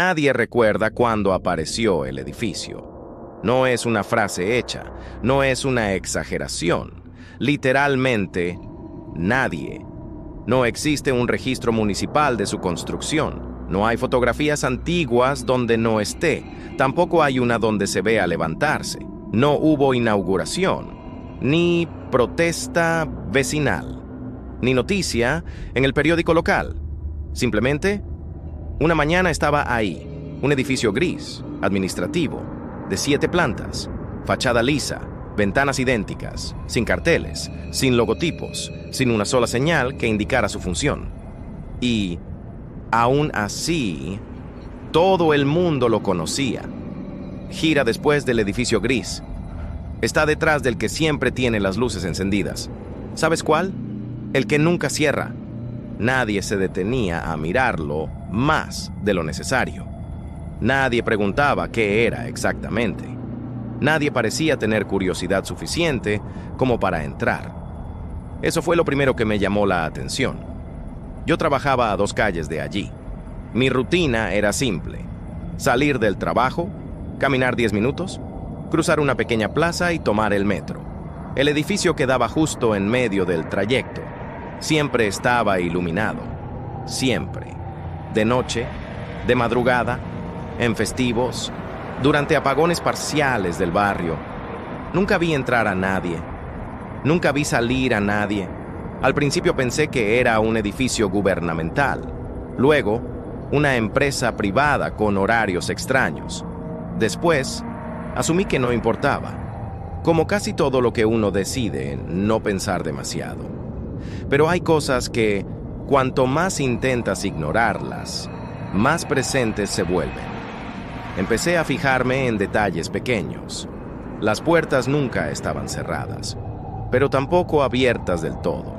Nadie recuerda cuándo apareció el edificio. No es una frase hecha, no es una exageración. Literalmente, nadie. No existe un registro municipal de su construcción. No hay fotografías antiguas donde no esté. Tampoco hay una donde se vea levantarse. No hubo inauguración, ni protesta vecinal, ni noticia en el periódico local. Simplemente, una mañana estaba ahí, un edificio gris, administrativo, de 7 plantas, fachada lisa, ventanas idénticas, sin carteles, sin logotipos, sin una sola señal que indicara su función. Y, aún así, todo el mundo lo conocía. Gira después del edificio gris. Está detrás del que siempre tiene las luces encendidas. ¿Sabes cuál? El que nunca cierra. Nadie se detenía a mirarlo más de lo necesario. Nadie preguntaba qué era exactamente. Nadie parecía tener curiosidad suficiente como para entrar. Eso fue lo primero que me llamó la atención. Yo trabajaba a 2 calles de allí. Mi rutina era simple: salir del trabajo, caminar 10 minutos, cruzar una pequeña plaza y tomar el metro. El edificio quedaba justo en medio del trayecto. Siempre estaba iluminado. Siempre. De noche, de madrugada, en festivos, durante apagones parciales del barrio. Nunca vi entrar a nadie. Nunca vi salir a nadie. Al principio pensé que era un edificio gubernamental. Luego, una empresa privada con horarios extraños. Después, asumí que no importaba. Como casi todo lo que uno decide, no pensar demasiado. Pero hay cosas que, cuanto más intentas ignorarlas, más presentes se vuelven. Empecé a fijarme en detalles pequeños. Las puertas nunca estaban cerradas, pero tampoco abiertas del todo.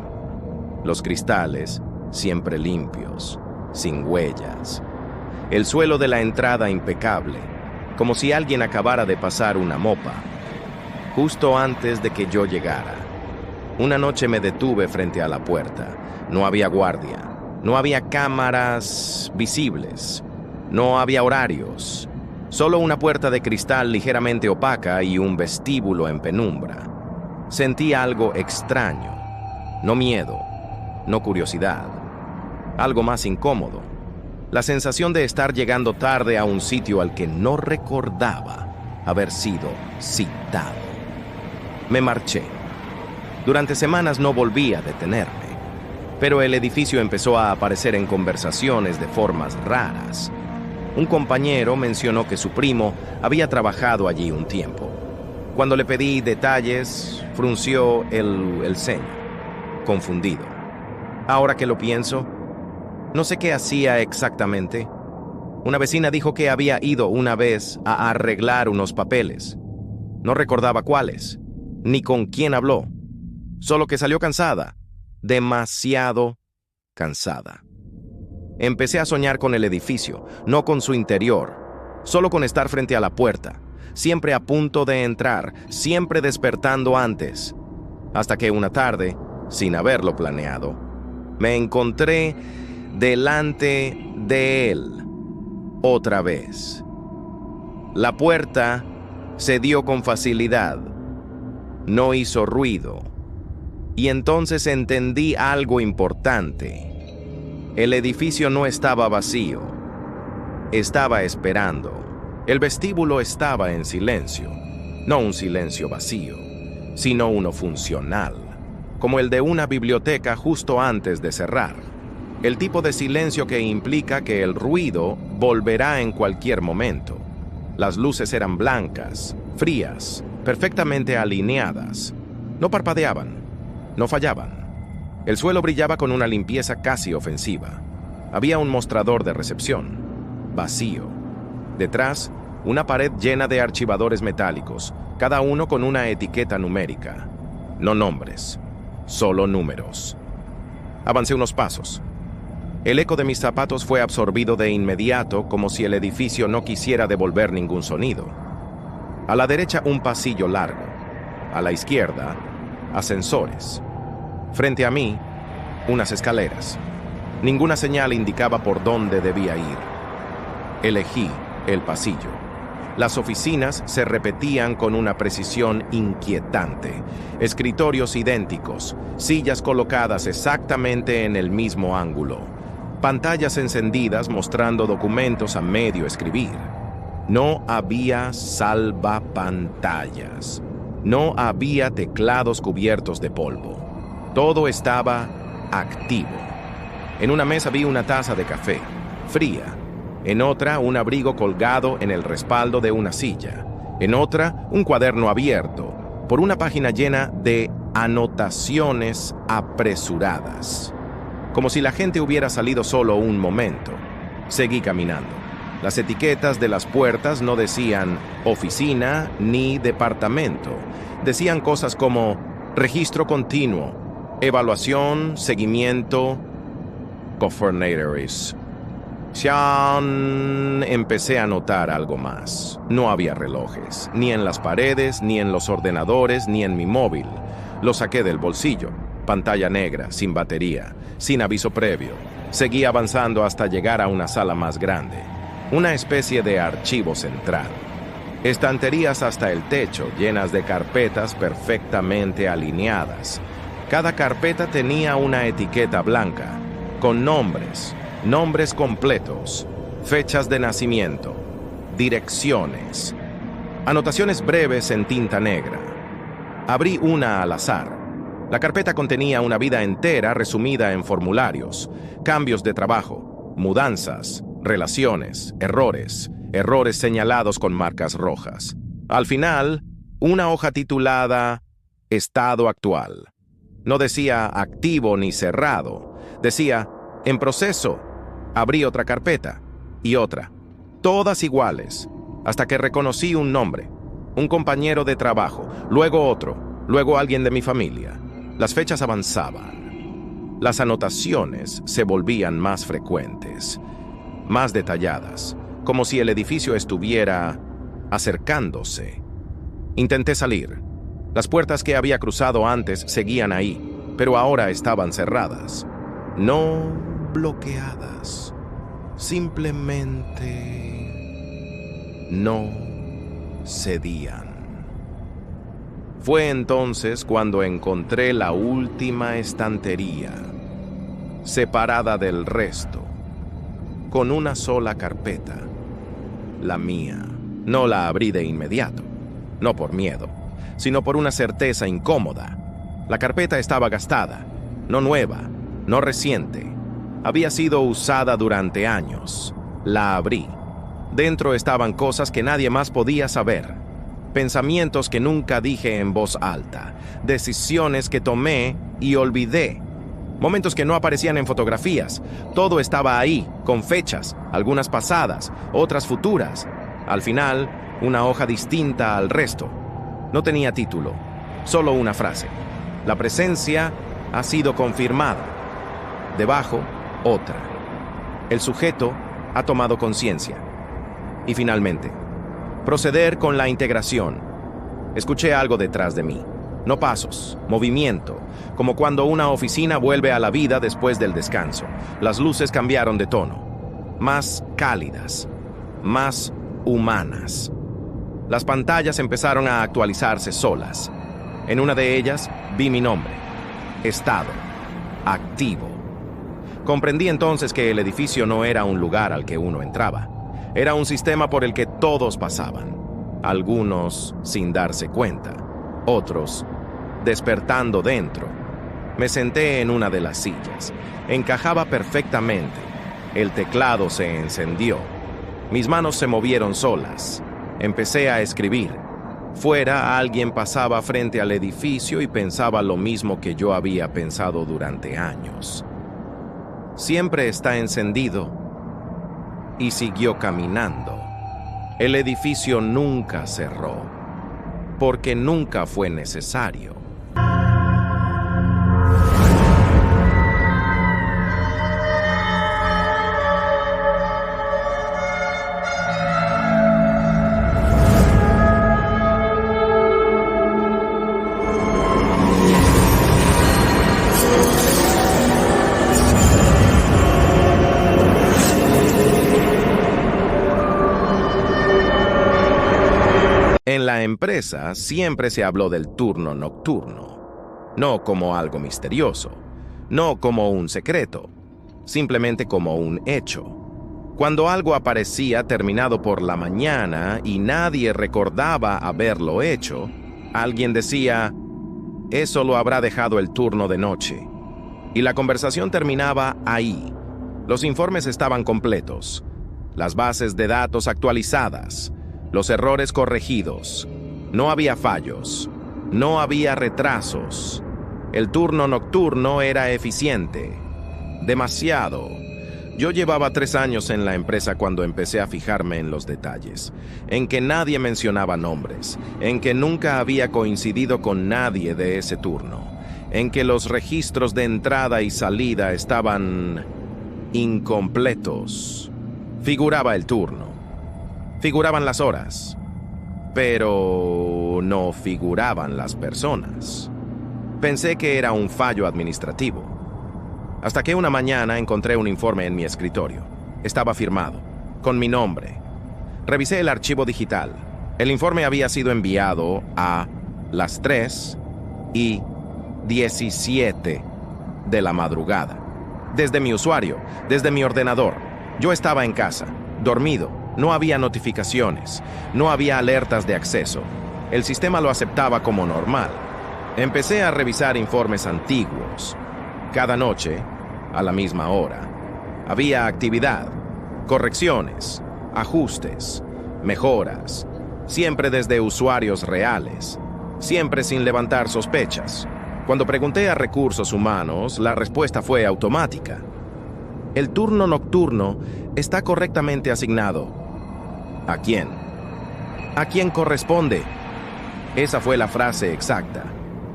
Los cristales siempre limpios, sin huellas. El suelo de la entrada impecable, como si alguien acabara de pasar una mopa. Justo antes de que yo llegara, una noche me detuve frente a la puerta. No había guardia, no había cámaras visibles, no había horarios, solo una puerta de cristal ligeramente opaca y un vestíbulo en penumbra. Sentí algo extraño, no miedo, no curiosidad, algo más incómodo. La sensación de estar llegando tarde a un sitio al que no recordaba haber sido citado. Me marché. Durante semanas no volví a detenerme, pero el edificio empezó a aparecer en conversaciones de formas raras. Un compañero mencionó que su primo había trabajado allí un tiempo. Cuando le pedí detalles, frunció el ceño, confundido. Ahora que lo pienso, no sé qué hacía exactamente. Una vecina dijo que había ido una vez a arreglar unos papeles. No recordaba cuáles, ni con quién habló. Solo que salió cansada, demasiado cansada. Empecé a soñar con el edificio, no con su interior, solo con estar frente a la puerta, siempre a punto de entrar, siempre despertando antes. Hasta que una tarde, sin haberlo planeado, me encontré delante de él, otra vez. La puerta se dio con facilidad, no hizo ruido. Y entonces entendí algo importante. El edificio no estaba vacío, estaba esperando. El vestíbulo estaba en silencio, no un silencio vacío, sino uno funcional, como el de una biblioteca justo antes de cerrar. El tipo de silencio que implica que el ruido volverá en cualquier momento. Las luces eran blancas, frías, perfectamente alineadas. No parpadeaban, no fallaban. El suelo brillaba con una limpieza casi ofensiva. Había un mostrador de recepción, vacío. Detrás, una pared llena de archivadores metálicos, cada uno con una etiqueta numérica. No nombres, solo números. Avancé unos pasos. El eco de mis zapatos fue absorbido de inmediato, como si el edificio no quisiera devolver ningún sonido. A la derecha, un pasillo largo. A la izquierda, ascensores. Frente a mí, unas escaleras. Ninguna señal indicaba por dónde debía ir. Elegí el pasillo. Las oficinas se repetían con una precisión inquietante. Escritorios idénticos, sillas colocadas exactamente en el mismo ángulo, pantallas encendidas mostrando documentos a medio escribir. No había salvapantallas. No había teclados cubiertos de polvo. Todo estaba activo. En una mesa vi una taza de café, fría. En otra, un abrigo colgado en el respaldo de una silla. En otra, un cuaderno abierto, por una página llena de anotaciones apresuradas. Como si la gente hubiera salido solo un momento. Seguí caminando. Las etiquetas de las puertas no decían oficina ni departamento. Decían cosas como registro continuo, evaluación, seguimiento, governatories. Empecé a notar algo más. No había relojes, ni en las paredes, ni en los ordenadores, ni en mi móvil. Lo saqué del bolsillo. Pantalla negra, sin batería, sin aviso previo. Seguí avanzando hasta llegar a una sala más grande. Una especie de archivo central. Estanterías hasta el techo, llenas de carpetas perfectamente alineadas. Cada carpeta tenía una etiqueta blanca, con nombres completos, fechas de nacimiento, direcciones, anotaciones breves en tinta negra. Abrí una al azar. La carpeta contenía una vida entera resumida en formularios, cambios de trabajo, mudanzas, relaciones, errores señalados con marcas rojas. Al final, una hoja titulada Estado actual. No decía activo ni cerrado, decía en proceso. Abrí otra carpeta y otra, todas iguales, hasta que reconocí un nombre, un compañero de trabajo, luego otro, luego alguien de mi familia. Las fechas avanzaban. Las anotaciones se volvían más frecuentes, más detalladas, como si el edificio estuviera acercándose. Intenté salir. Las puertas que había cruzado antes seguían ahí, pero ahora estaban cerradas. No bloqueadas. Simplemente no cedían. Fue entonces cuando encontré la última estantería, separada del resto, con una sola carpeta, la mía. No la abrí de inmediato, no por miedo, sino por una certeza incómoda. La carpeta estaba gastada, no nueva, no reciente. Había sido usada durante años. La abrí. Dentro estaban cosas que nadie más podía saber. Pensamientos que nunca dije en voz alta. Decisiones que tomé y olvidé. Momentos que no aparecían en fotografías. Todo estaba ahí, con fechas, algunas pasadas, otras futuras. Al final, una hoja distinta al resto. No tenía título, solo una frase. La presencia ha sido confirmada. Debajo, otra. El sujeto ha tomado conciencia. Y finalmente, proceder con la integración. Escuché algo detrás de mí. No pasos, movimiento, como cuando una oficina vuelve a la vida después del descanso. Las luces cambiaron de tono, más cálidas, más humanas. Las pantallas empezaron a actualizarse solas. En una de ellas vi mi nombre, estado, activo. Comprendí entonces que el edificio no era un lugar al que uno entraba. Era un sistema por el que todos pasaban. Algunos sin darse cuenta, otros despertando dentro. Me senté en una de las sillas. Encajaba perfectamente. El teclado se encendió. Mis manos se movieron solas. Empecé a escribir. Fuera, alguien pasaba frente al edificio y pensaba lo mismo que yo había pensado durante años. Siempre está encendido. Y siguió caminando. El edificio nunca cerró, porque nunca fue necesario. En la empresa siempre se habló del turno nocturno, no como algo misterioso, no como un secreto, simplemente como un hecho. Cuando algo aparecía terminado por la mañana y nadie recordaba haberlo hecho, alguien decía, eso lo habrá dejado el turno de noche. Y la conversación terminaba ahí. Los informes estaban completos, las bases de datos actualizadas, los errores corregidos. No había fallos, no había retrasos. El turno nocturno era eficiente. Demasiado. Yo llevaba 3 años en la empresa cuando empecé a fijarme en los detalles, en que nadie mencionaba nombres, en que nunca había coincidido con nadie de ese turno, en que los registros de entrada y salida estaban incompletos. Figuraba el turno, figuraban las horas, pero no figuraban las personas. Pensé que era un fallo administrativo, hasta que una mañana encontré un informe en mi escritorio. Estaba firmado, con mi nombre. Revisé el archivo digital. El informe había sido enviado a las 3:17 de la madrugada. Desde mi usuario, desde mi ordenador. Yo estaba en casa, dormido. No había notificaciones, no había alertas de acceso. El sistema lo aceptaba como normal. Empecé a revisar informes antiguos. Cada noche, a la misma hora, había actividad, correcciones, ajustes, mejoras, siempre desde usuarios reales, siempre sin levantar sospechas. Cuando pregunté a recursos humanos, la respuesta fue automática. El turno nocturno está correctamente asignado. ¿A quién? ¿A quién corresponde? Esa fue la frase exacta.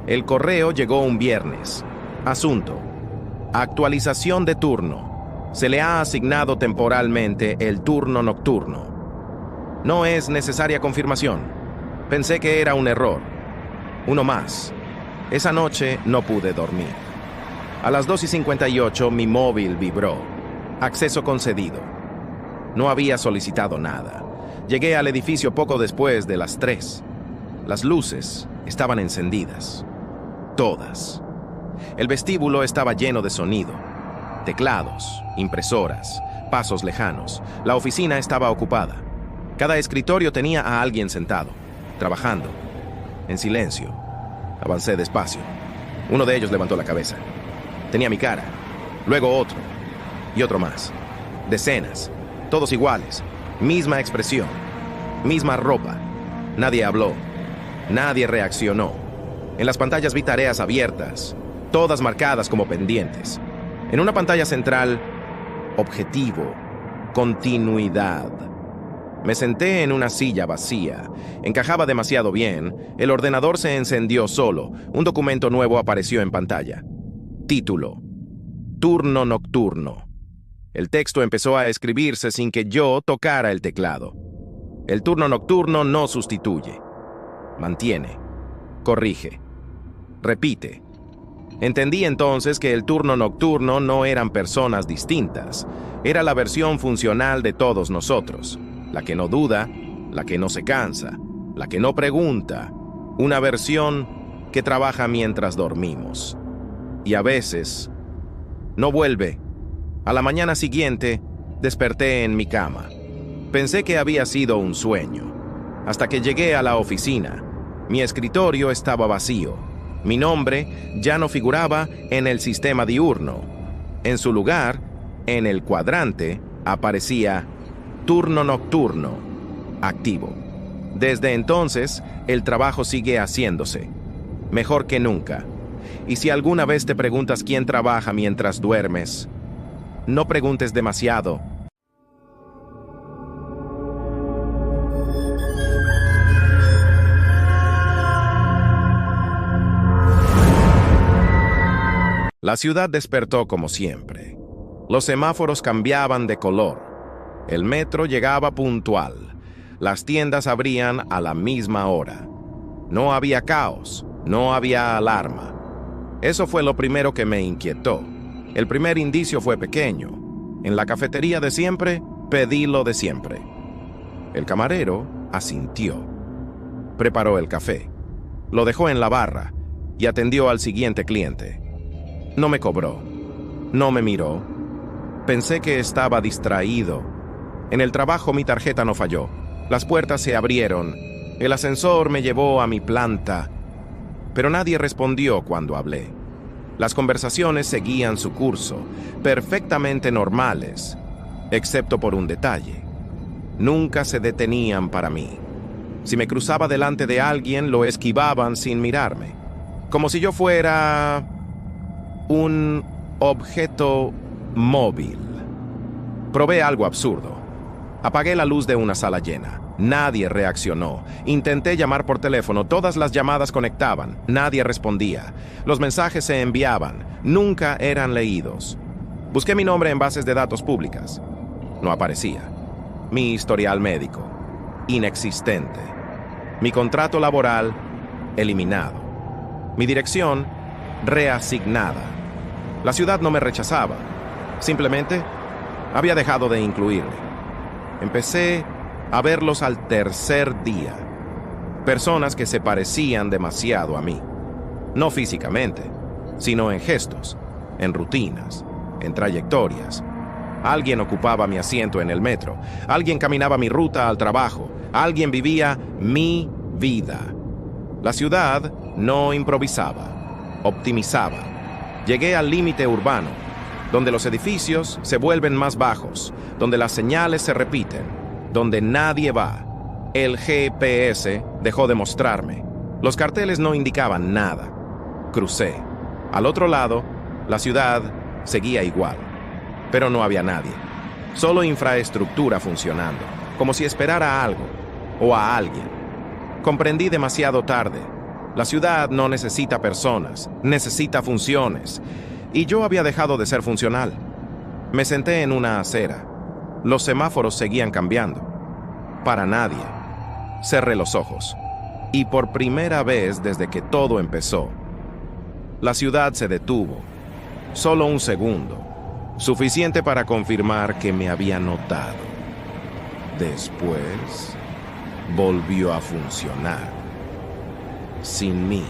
El correo llegó un viernes. Asunto: actualización de turno. Se le ha asignado temporalmente el turno nocturno. No es necesaria confirmación. Pensé que era un error. Uno más. Esa noche no pude dormir. A las 2:58 mi móvil vibró. Acceso concedido. No había solicitado nada. Llegué al edificio poco después de las 3. Las luces estaban encendidas. Todas. El vestíbulo estaba lleno de sonido. Teclados, impresoras, pasos lejanos. La oficina estaba ocupada. Cada escritorio tenía a alguien sentado, trabajando, en silencio. Avancé despacio. Uno de ellos levantó la cabeza. Tenía mi cara. Luego otro. Y otro más. Decenas. Todos iguales. Misma expresión. Misma ropa. Nadie habló. Nadie reaccionó. En las pantallas vi tareas abiertas, todas marcadas como pendientes. En una pantalla central, objetivo, continuidad. Me senté en una silla vacía. Encajaba demasiado bien. El ordenador se encendió solo. Un documento nuevo apareció en pantalla. Título: Turno nocturno. El texto empezó a escribirse sin que yo tocara el teclado. El turno nocturno no sustituye. Mantiene. Corrige. Repite. Entendí entonces que el turno nocturno no eran personas distintas. Era la versión funcional de todos nosotros. La que no duda, la que no se cansa, la que no pregunta. Una versión que trabaja mientras dormimos. Y a veces no vuelve. A la mañana siguiente, desperté en mi cama. Pensé que había sido un sueño. Hasta que llegué a la oficina. Mi escritorio estaba vacío. Mi nombre ya no figuraba en el sistema diurno. En su lugar, en el cuadrante, aparecía turno nocturno, activo. Desde entonces, el trabajo sigue haciéndose. Mejor que nunca. Y si alguna vez te preguntas quién trabaja mientras duermes, no preguntes demasiado. La ciudad despertó como siempre. Los semáforos cambiaban de color. El metro llegaba puntual. Las tiendas abrían a la misma hora. No había caos, no había alarma. Eso fue lo primero que me inquietó. El primer indicio fue pequeño. En la cafetería de siempre, pedí lo de siempre. El camarero asintió. Preparó el café, lo dejó en la barra y atendió al siguiente cliente. No me cobró, no me miró. Pensé que estaba distraído. En el trabajo mi tarjeta no falló. Las puertas se abrieron. El ascensor me llevó a mi planta. Pero nadie respondió cuando hablé. Las conversaciones seguían su curso, perfectamente normales, excepto por un detalle. Nunca se detenían para mí. Si me cruzaba delante de alguien, lo esquivaban sin mirarme, como si yo fuera un objeto móvil. Probé algo absurdo. Apagué la luz de una sala llena. Nadie reaccionó. Intenté llamar por teléfono. Todas las llamadas conectaban. Nadie respondía. Los mensajes se enviaban. Nunca eran leídos. Busqué mi nombre en bases de datos públicas. No aparecía. Mi historial médico. Inexistente. Mi contrato laboral. Eliminado. Mi dirección. Reasignada. La ciudad no me rechazaba. Simplemente había dejado de incluirme. Empecé a verlos al tercer día. Personas que se parecían demasiado a mí. No físicamente, sino en gestos, en rutinas, en trayectorias. Alguien ocupaba mi asiento en el metro. Alguien caminaba mi ruta al trabajo. Alguien vivía mi vida. La ciudad no improvisaba, optimizaba. Llegué al límite urbano, donde los edificios se vuelven más bajos, donde las señales se repiten, donde nadie va. El GPS dejó de mostrarme. Los carteles no indicaban nada. Crucé. Al otro lado, la ciudad seguía igual, pero no había nadie. Solo infraestructura funcionando, como si esperara a algo o a alguien. Comprendí demasiado tarde. La ciudad no necesita personas, necesita funciones. Y yo había dejado de ser funcional. Me senté en una acera. Los semáforos seguían cambiando. Para nadie. Cerré los ojos. Y por primera vez desde que todo empezó, la ciudad se detuvo. Solo un segundo. Suficiente para confirmar que me había notado. Después, volvió a funcionar. Sin mí.